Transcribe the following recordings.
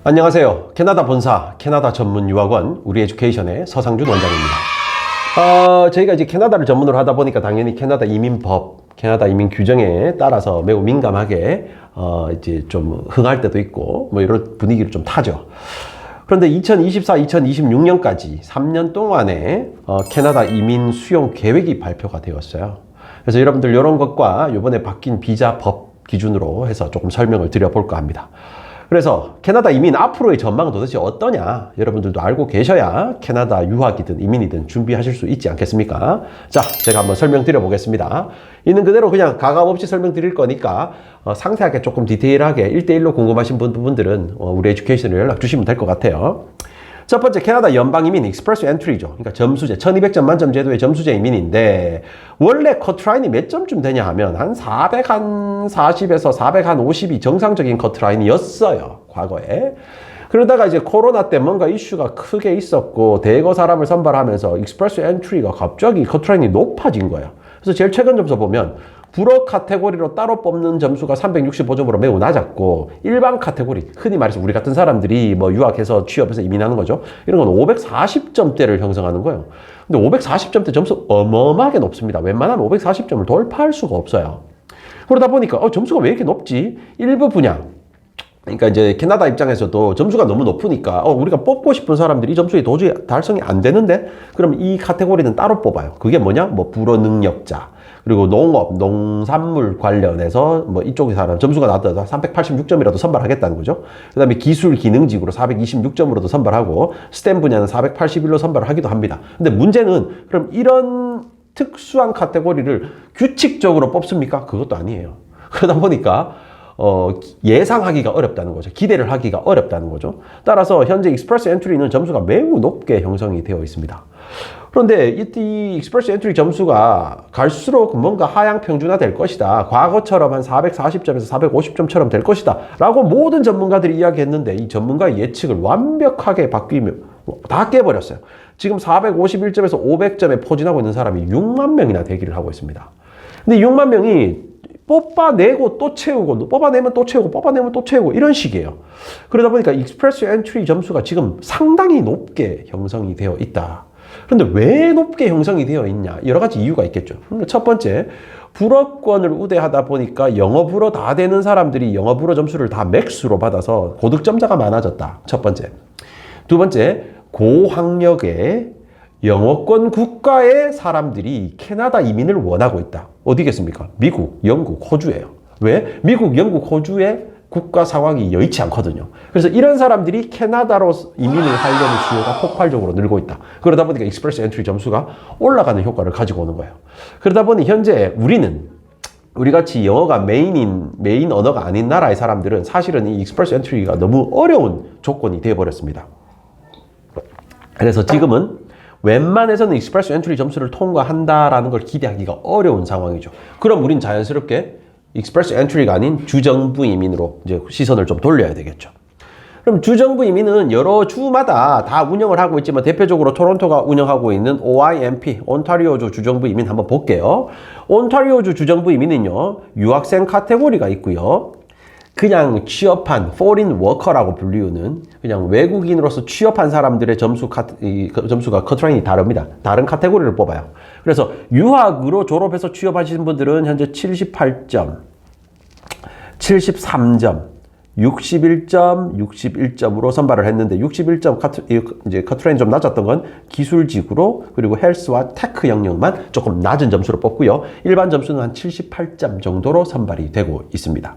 안녕하세요. 캐나다 본사, 캐나다 전문 유학원 우리 에듀케이션의 서상준 원장입니다. 저희가 이제 캐나다를 전문으로 하다 보니까 당연히 캐나다 이민법, 캐나다 이민 규정에 따라서 매우 민감하게 이제 좀 흥할 때도 있고 뭐 이런 분위기를 좀 타죠. 그런데 2024, 2026년까지 3년 동안에 캐나다 이민 수용 계획이 발표가 되었어요. 그래서 여러분들 이런 것과 이번에 바뀐 비자 법 기준으로 해서 조금 설명을 드려볼까 합니다. 그래서 캐나다 이민 앞으로의 전망은 도대체 어떠냐? 여러분들도 알고 계셔야 캐나다 유학이든 이민이든 준비하실 수 있지 않겠습니까? 자, 제가 한번 설명드려 보겠습니다. 있는 그대로 그냥 가감 없이 설명드릴 거니까 상세하게 조금 디테일하게 1대1로 궁금하신 분들은 우리 에듀케이션에 연락 주시면 될 것 같아요. 첫 번째, 캐나다 연방이민 익스프레스 엔트리죠. 그러니까 점수제, 1200점 만점 제도의 점수제 이민인데 원래 커트라인이 몇 점쯤 되냐 하면 한 440에서 450이 정상적인 커트라인이었어요, 과거에. 그러다가 이제 코로나 때 뭔가 이슈가 크게 있었고 대거 사람을 선발하면서 익스프레스 엔트리가 갑자기 커트라인이 높아진 거예요. 그래서 제일 최근 점수 보면 불어 카테고리로 따로 뽑는 점수가 365점으로 매우 낮았고 일반 카테고리, 흔히 말해서 우리 같은 사람들이 뭐 유학해서 취업해서 이민하는 거죠. 이런 건 540점대를 형성하는 거예요. 근데 540점대 점수 어마어마하게 높습니다. 웬만하면 540점을 돌파할 수가 없어요. 그러다 보니까 점수가 왜 이렇게 높지? 일부 분야, 그러니까 이제 캐나다 입장에서도 점수가 너무 높으니까 우리가 뽑고 싶은 사람들이 이 점수에 도저히 달성이 안 되는데 그럼 이 카테고리는 따로 뽑아요. 그게 뭐냐? 뭐 불어 능력자, 그리고 농업, 농산물 관련해서 뭐 이쪽의 사람 점수가 낮아서 386점이라도 선발하겠다는 거죠. 그 다음에 기술 기능직으로 426점으로도 선발하고 스템 분야는 481로 선발을 하기도 합니다. 근데 문제는 그럼 이런 특수한 카테고리를 규칙적으로 뽑습니까? 그것도 아니에요. 그러다 보니까 예상하기가 어렵다는 거죠. 기대를 하기가 어렵다는 거죠. 따라서 현재 익스프레스 엔트리는 점수가 매우 높게 형성이 되어 있습니다. 그런데 이 익스프레스 엔트리 점수가 갈수록 뭔가 하향 평준화 될 것이다. 과거처럼 한 440점에서 450점처럼 될 것이다. 라고 모든 전문가들이 이야기했는데 이 전문가의 예측을 완벽하게 바뀌며 다 깨버렸어요. 지금 451점에서 500점에 포진하고 있는 사람이 6만 명이나 대기를 하고 있습니다. 근데 6만 명이 뽑아내고 또 채우고, 뽑아내면 또 채우고, 뽑아내면 또 채우고, 이런 식이에요. 그러다 보니까 익스프레스 엔트리 점수가 지금 상당히 높게 형성이 되어 있다. 그런데 왜 높게 형성이 되어 있냐? 여러 가지 이유가 있겠죠. 첫 번째, 불어권을 우대하다 보니까 영어 불어 다 되는 사람들이 영어 불어 점수를 다 맥스로 받아서 고득점자가 많아졌다. 첫 번째. 두 번째, 고학력의 영어권 국가의 사람들이 캐나다 이민을 원하고 있다. 어디겠습니까? 미국, 영국, 호주예요. 왜? 미국, 영국, 호주의 국가 상황이 여의치 않거든요. 그래서 이런 사람들이 캐나다로 이민을 하려는 수요가 폭발적으로 늘고 있다. 그러다 보니까 익스프레스 엔트리 점수가 올라가는 효과를 가지고 오는 거예요. 그러다 보니 현재 우리 같이 영어가 메인 언어가 아닌 나라의 사람들은 사실은 이 익스프레스 엔트리가 너무 어려운 조건이 되어버렸습니다. 그래서 지금은 웬만해서는 익스프레스 엔트리 점수를 통과한다라는 걸 기대하기가 어려운 상황이죠. 그럼 우린 자연스럽게 익스프레스 엔트리가 아닌 주정부 이민으로 이제 시선을 좀 돌려야 되겠죠. 그럼 주정부 이민은 여러 주마다 다 운영을 하고 있지만 대표적으로 토론토가 운영하고 있는 OIMP, 온타리오주 주정부 이민 한번 볼게요. 온타리오주 주정부 이민은요, 유학생 카테고리가 있고요. 그냥 취업한 foreign worker라고 불리우는 그냥 외국인으로서 취업한 사람들의 점수가 커트라인이 다릅니다. 다른 카테고리를 뽑아요. 그래서 유학으로 졸업해서 취업하시는 분들은 현재 78점, 73점, 61점, 61점으로 선발을 했는데 61점 이제 커트라인이 좀 낮았던 건 기술직으로 그리고 헬스와 테크 영역만 조금 낮은 점수로 뽑고요. 일반 점수는 한 78점 정도로 선발이 되고 있습니다.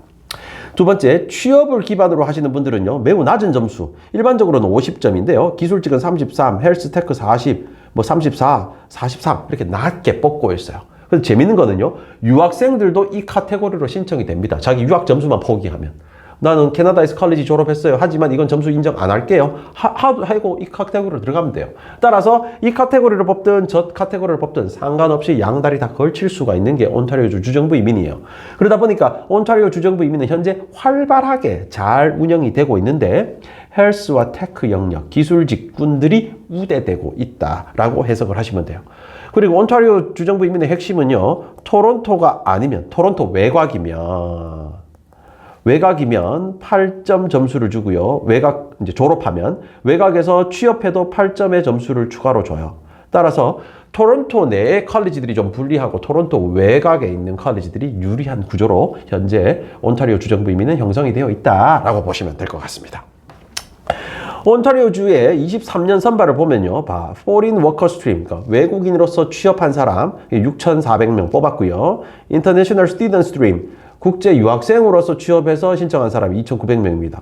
두 번째, 취업을 기반으로 하시는 분들은요, 매우 낮은 점수, 일반적으로는 50점인데요, 기술직은 33, 헬스테크 40, 뭐 34, 43, 이렇게 낮게 뽑고 있어요. 그래서 재밌는 거는요, 유학생들도 이 카테고리로 신청이 됩니다. 자기 유학 점수만 포기하면. 나는 캐나다에서 컬리지 졸업했어요. 하지만 이건 점수 인정 안 할게요. 하고 이 카테고리로 들어가면 돼요. 따라서 이 카테고리를 뽑든 저 카테고리를 뽑든 상관없이 양다리 다 걸칠 수가 있는 게 온타리오주 주정부 이민이에요. 그러다 보니까 온타리오 주정부 이민은 현재 활발하게 잘 운영이 되고 있는데 헬스와 테크 영역, 기술직군들이 우대되고 있다라고 해석을 하시면 돼요. 그리고 온타리오 주정부 이민의 핵심은요, 토론토가 아니면 토론토 외곽이면 외곽이면 8점 점수를 주고요. 외곽 이제 졸업하면 외곽에서 취업해도 8점의 점수를 추가로 줘요. 따라서 토론토 내의 컬리지들이 좀 불리하고 토론토 외곽에 있는 컬리지들이 유리한 구조로 현재 온타리오 주정부 이민은 형성이 되어 있다라고 보시면 될 것 같습니다. 온타리오주의 23년 선발을 보면요. Foreign Worker Stream, 그러니까 외국인으로서 취업한 사람 6,400명 뽑았고요. International Student Stream, 국제 유학생으로서 취업해서 신청한 사람이 2,900명입니다.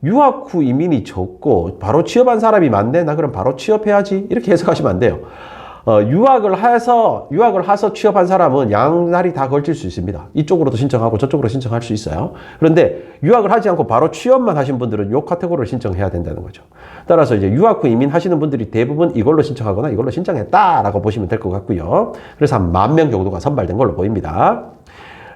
유학 후 이민이 적고 바로 취업한 사람이 많네? 나 그럼 바로 취업해야지. 이렇게 해석하시면 안 돼요. 유학을 해서 취업한 사람은 양날이 다 걸칠 수 있습니다. 이쪽으로도 신청하고 저쪽으로 신청할 수 있어요. 그런데 유학을 하지 않고 바로 취업만 하신 분들은 이 카테고리를 신청해야 된다는 거죠. 따라서 이제 유학 후 이민하시는 분들이 대부분 이걸로 신청하거나 이걸로 신청했다라고 보시면 될 것 같고요. 그래서 한 10,000명 정도가 선발된 걸로 보입니다.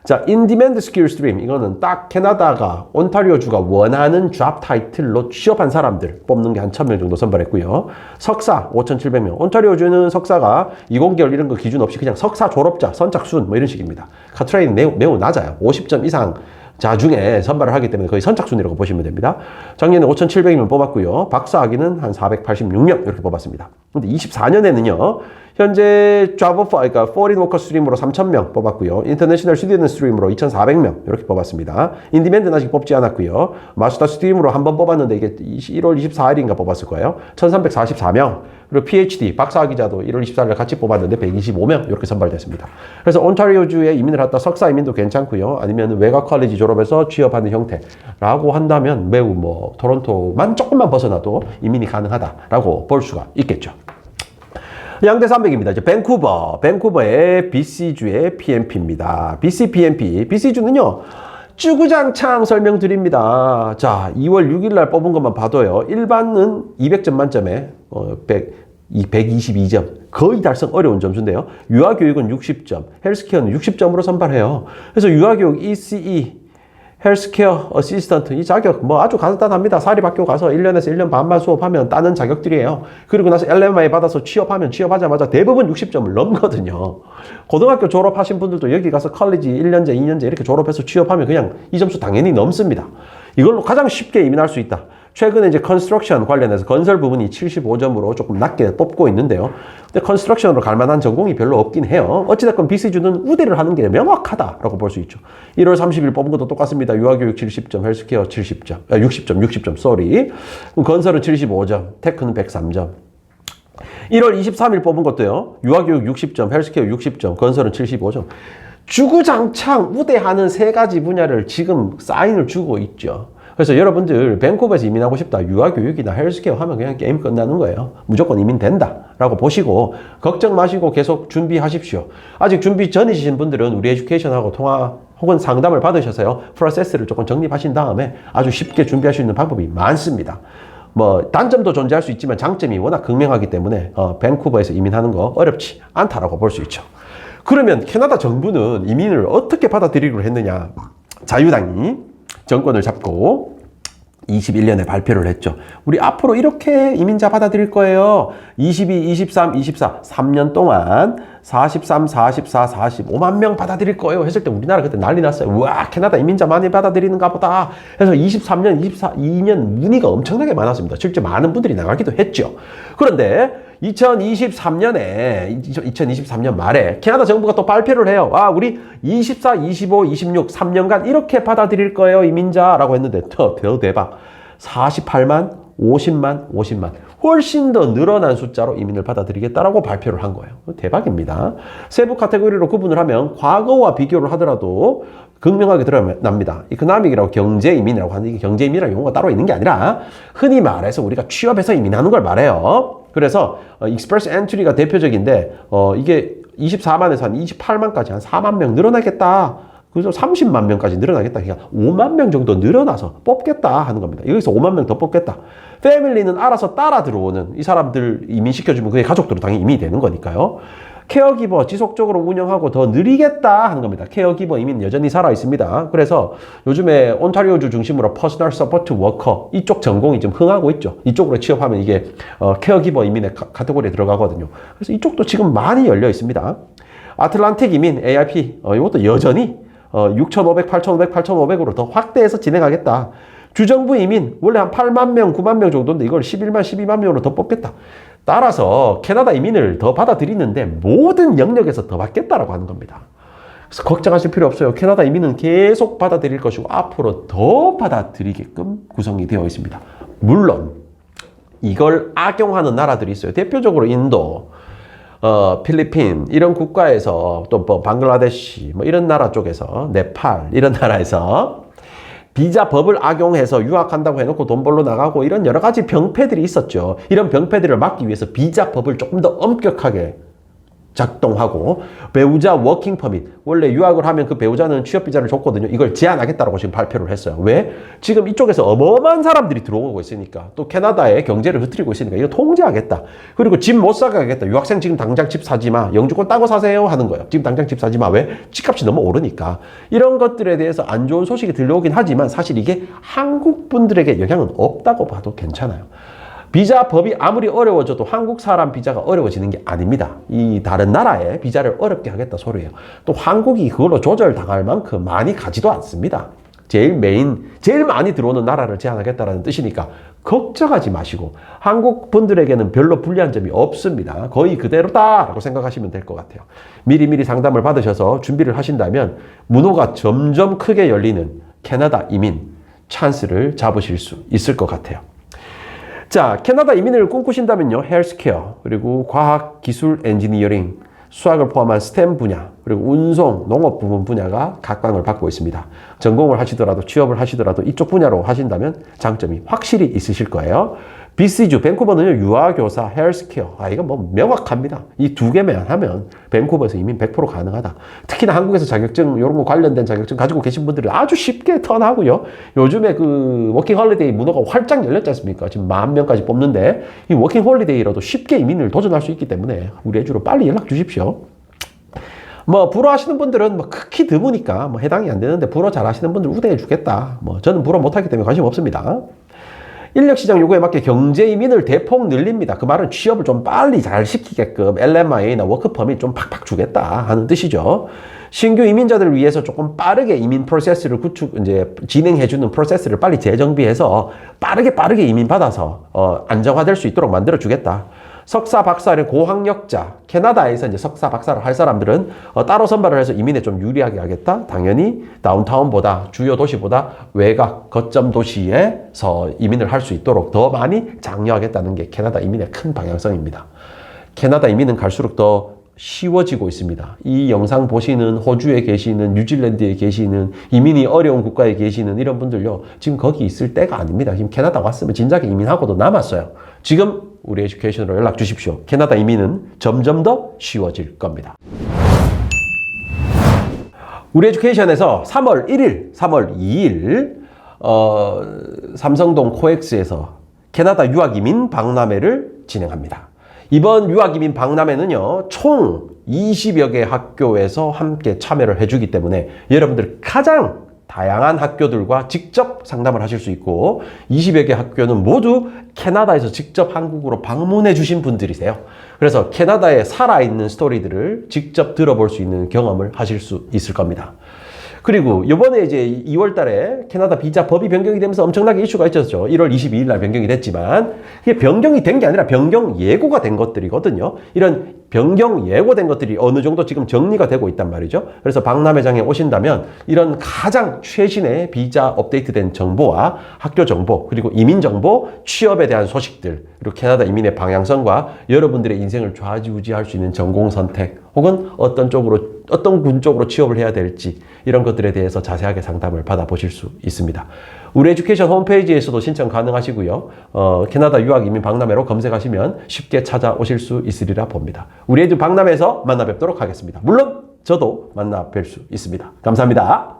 자, In-Demand Skill Stream, 이거는 딱 캐나다가 온타리오주가 원하는 잡 타이틀로 취업한 사람들 뽑는 게 한 1,000명 정도 선발했고요. 석사 5,700명. 온타리오주는 석사가 20개월 이런 거 기준 없이 그냥 석사 졸업자, 선착순 뭐 이런 식입니다. 카트라인이 매우 낮아요. 50점 이상 자 중에 선발을 하기 때문에 거의 선착순이라고 보시면 됩니다. 작년에 5,700명 뽑았고요. 박사학위는 한 486명 이렇게 뽑았습니다. 근데 24년에는요. 현재 그러니까 Foreign Worker Stream으로 3,000명 뽑았고요. International Student Stream으로 2,400명 이렇게 뽑았습니다. 인디맨드는 아직 뽑지 않았고요. 마스터 스트림으로 한 번 뽑았는데 이게 1월 24일인가 뽑았을 거예요. 1,344명. 그리고 PhD 박사학위자도 1월 24일 같이 뽑았는데 125명 이렇게 선발됐습니다. 그래서 온타리오주에 이민을 했다 석사 이민도 괜찮고요. 아니면 외곽 컬리지 졸업해서 취업하는 형태라고 한다면 매우 토론토만 조금만 벗어나도 이민이 가능하다라고 볼 수가 있겠죠. 양대 산맥입니다. 이제 밴쿠버의 BC주의 PMP입니다. BC PMP. BC주는요, 주구장창 설명드립니다. 자, 2월 6일 날 뽑은 것만 봐도요, 일반은 200점 만점에 122점. 거의 달성 어려운 점수인데요. 유아교육은 60점, 헬스케어는 60점으로 선발해요. 그래서 유아교육 ECE, 헬스케어 어시스턴트 이 자격 아주 간단합니다. 사립학교 가서 1년에서 1년 반만 수업하면 따는 자격들이에요. 그리고 나서 LMI 받아서 취업하자마자 대부분 60점을 넘거든요. 고등학교 졸업하신 분들도 여기 가서 컬리지 1년제, 2년제 이렇게 졸업해서 취업하면 그냥 이 점수 당연히 넘습니다. 이걸로 가장 쉽게 이민할 수 있다. 최근에 이제 컨스트럭션 관련해서 건설 부분이 75점으로 조금 낮게 뽑고 있는데요. 근데 컨스트럭션으로 갈 만한 전공이 별로 없긴 해요. 어찌됐건 BC주는 우대를 하는 게 명확하다라고 볼 수 있죠. 1월 30일 뽑은 것도 똑같습니다. 유아교육 70점, 헬스케어 70점, 60점, 쏘리. 건설은 75점, 테크는 103점. 1월 23일 뽑은 것도요. 유아교육 60점, 헬스케어 60점, 건설은 75점. 주구장창 우대하는 세 가지 분야를 지금 사인을 주고 있죠. 그래서 여러분들 밴쿠버에서 이민하고 싶다. 유아교육이나 헬스케어 하면 그냥 게임 끝나는 거예요. 무조건 이민 된다라고 보시고 걱정 마시고 계속 준비하십시오. 아직 준비 전이신 분들은 우리 에듀케이션하고 통화 혹은 상담을 받으셔서요. 프로세스를 조금 정립하신 다음에 아주 쉽게 준비할 수 있는 방법이 많습니다. 단점도 존재할 수 있지만 장점이 워낙 극명하기 때문에 밴쿠버에서 이민하는 거 어렵지 않다라고 볼 수 있죠. 그러면 캐나다 정부는 이민을 어떻게 받아들이기로 했느냐. 자유당이 정권을 잡고 21년에 발표를 했죠. 우리 앞으로 이렇게 이민자 받아들일 거예요. 22, 23, 24, 3년 동안 43, 44, 45만 명 받아들일 거예요. 했을 때 우리나라 그때 난리 났어요. 우와, 캐나다 이민자 많이 받아들이는가 보다. 그래서 23년, 24년 문의가 엄청나게 많았습니다. 실제 많은 분들이 나가기도 했죠. 그런데 2023년 말에 캐나다 정부가 또 발표를 해요. 우리 24, 25, 26, 3년간 이렇게 받아들일 거예요, 이민자라고 했는데 더 대박. 48만, 50만. 훨씬 더 늘어난 숫자로 이민을 받아들이겠다라고 발표를 한 거예요. 대박입니다. 세부 카테고리로 구분을 하면 과거와 비교를 하더라도 극명하게 드러납니다. 이코노믹이라고 경제이민이라고 하는 이게 경제이민이라는 용어가 따로 있는 게 아니라 흔히 말해서 우리가 취업해서 이민하는 걸 말해요. 그래서 익스프레스 엔트리가 대표적인데 이게 24만에서 한 28만까지 한 4만 명 늘어나겠다. 그래서 30만 명까지 늘어나겠다. 그러니까 5만 명 정도 늘어나서 뽑겠다 하는 겁니다. 여기서 5만 명 더 뽑겠다. 패밀리는 알아서 따라 들어오는 이 사람들 이민시켜주면 그의 가족들은 당연히 이민이 되는 거니까요. 케어기버 지속적으로 운영하고 더 느리겠다 하는 겁니다. 케어기버 이민 여전히 살아 있습니다. 그래서 요즘에 온타리오주 중심으로 퍼스널 서포트 워커 이쪽 전공이 좀 흥하고 있죠. 이쪽으로 취업하면 이게 케어기버 이민의 카테고리에 들어가거든요. 그래서 이쪽도 지금 많이 열려 있습니다. 아틀란틱 이민 ARP 이것도 여전히 6,500, 8,500, 8,500으로 더 확대해서 진행하겠다. 주정부 이민 원래 한 8만 명, 9만 명 정도인데 이걸 11만, 12만 명으로 더 뽑겠다. 따라서 캐나다 이민을 더 받아들이는데 모든 영역에서 더 받겠다라고 하는 겁니다. 그래서 걱정하실 필요 없어요. 캐나다 이민은 계속 받아들일 것이고 앞으로 더 받아들이게끔 구성이 되어 있습니다. 물론 이걸 악용하는 나라들이 있어요. 대표적으로 인도, 필리핀 이런 국가에서 또 뭐 방글라데시 뭐 이런 나라 쪽에서 네팔 이런 나라에서 비자 법을 악용해서 유학한다고 해놓고 돈 벌러 나가고 이런 여러 가지 병폐들이 있었죠. 이런 병폐들을 막기 위해서 비자 법을 조금 더 엄격하게 작동하고 배우자 워킹 퍼밋 원래 유학을 하면 그 배우자는 취업 비자를 줬거든요. 이걸 제한하겠다라고 지금 발표를 했어요. 왜? 지금 이쪽에서 어마어마한 사람들이 들어오고 있으니까 또 캐나다의 경제를 흐트리고 있으니까 이거 통제하겠다. 그리고 집 못 사게 하겠다. 유학생 지금 당장 집 사지 마. 영주권 따고 사세요 하는 거예요. 지금 당장 집 사지 마. 왜? 집값이 너무 오르니까. 이런 것들에 대해서 안 좋은 소식이 들려오긴 하지만 사실 이게 한국 분들에게 영향은 없다고 봐도 괜찮아요. 비자 법이 아무리 어려워져도 한국 사람 비자가 어려워지는 게 아닙니다. 이 다른 나라의 비자를 어렵게 하겠다 소리예요. 또 한국이 그걸로 조절당할 만큼 많이 가지도 않습니다. 제일 많이 들어오는 나라를 제한하겠다라는 뜻이니까 걱정하지 마시고 한국 분들에게는 별로 불리한 점이 없습니다. 거의 그대로다라고 생각하시면 될 것 같아요. 미리미리 상담을 받으셔서 준비를 하신다면 문호가 점점 크게 열리는 캐나다 이민 찬스를 잡으실 수 있을 것 같아요. 자, 캐나다 이민을 꿈꾸신다면요. 헬스케어, 그리고 과학, 기술, 엔지니어링, 수학을 포함한 스템 분야, 그리고 운송, 농업 부분 분야가 각광을 받고 있습니다. 전공을 하시더라도 취업을 하시더라도 이쪽 분야로 하신다면 장점이 확실히 있으실 거예요. BC주, 밴쿠버는요, 유아교사, 헬스케어. 이거 뭐 명확합니다. 이 두 개만 하면 밴쿠버에서 이민 100% 가능하다. 특히나 한국에서 자격증, 이런 거 관련된 자격증 가지고 계신 분들은 아주 쉽게 턴하고요. 요즘에 그 워킹 홀리데이 문화가 활짝 열렸지 않습니까? 지금 10,000명까지 뽑는데 이 워킹 홀리데이라도 쉽게 이민을 도전할 수 있기 때문에 우리 애주로 빨리 연락 주십시오. 뭐 불어 하시는 분들은 뭐 극히 드무니까 뭐 해당이 안 되는데 불어 잘 하시는 분들 우대해 주겠다. 뭐 저는 불어 못하기 때문에 관심 없습니다. 인력시장 요구에 맞게 경제 이민을 대폭 늘립니다. 그 말은 취업을 좀 빨리 잘 시키게끔 LMI나 워크퍼밋 좀 팍팍 주겠다 하는 뜻이죠. 신규 이민자들을 위해서 조금 빠르게 이민 프로세스를 진행해주는 프로세스를 빨리 재정비해서 빠르게 이민 받아서 안정화될 수 있도록 만들어 주겠다. 석사, 박사의 고학력자, 캐나다에서 이제 석사, 박사를 할 사람들은 따로 선발을 해서 이민에 좀 유리하게 하겠다. 당연히 다운타운보다, 주요 도시보다 외곽, 거점 도시에서 이민을 할 수 있도록 더 많이 장려하겠다는 게 캐나다 이민의 큰 방향성입니다. 캐나다 이민은 갈수록 더 쉬워지고 있습니다. 이 영상 보시는 호주에 계시는, 뉴질랜드에 계시는, 이민이 어려운 국가에 계시는 이런 분들요. 지금 거기 있을 때가 아닙니다. 지금 캐나다 왔으면 진작에 이민하고도 남았어요. 지금 우리 에듀케이션으로 연락 주십시오. 캐나다 이민은 점점 더 쉬워질 겁니다. 우리 에듀케이션에서 3월 1일, 3월 2일 삼성동 코엑스에서 캐나다 유학이민 박람회를 진행합니다. 이번 유학이민 박람회는요, 총 20여 개 학교에서 함께 참여를 해주기 때문에 여러분들 가장 다양한 학교들과 직접 상담을 하실 수 있고 20여 개 학교는 모두 캐나다에서 직접 한국으로 방문해 주신 분들이세요. 그래서 캐나다에 살아있는 스토리들을 직접 들어볼 수 있는 경험을 하실 수 있을 겁니다. 그리고 이번에 이제 2월 달에 캐나다 비자 법이 변경이 되면서 엄청나게 이슈가 있었죠. 1월 22일 날 변경이 됐지만 이게 변경이 된 게 아니라 변경 예고가 된 것들이거든요. 이런 변경 예고된 것들이 어느 정도 지금 정리가 되고 있단 말이죠. 그래서 박람회장에 오신다면 이런 가장 최신의 비자 업데이트된 정보와 학교 정보, 그리고 이민 정보, 취업에 대한 소식들, 그리고 캐나다 이민의 방향성과 여러분들의 인생을 좌지우지할 수 있는 전공 선택, 혹은 어떤 군 쪽으로 취업을 해야 될지 이런 것들에 대해서 자세하게 상담을 받아보실 수 있습니다. 우리 에듀케이션 홈페이지에서도 신청 가능하시고요. 캐나다 유학 이민 박람회로 검색하시면 쉽게 찾아오실 수 있으리라 봅니다. 우리 에듀 박람회에서 만나 뵙도록 하겠습니다. 물론 저도 만나 뵐 수 있습니다. 감사합니다.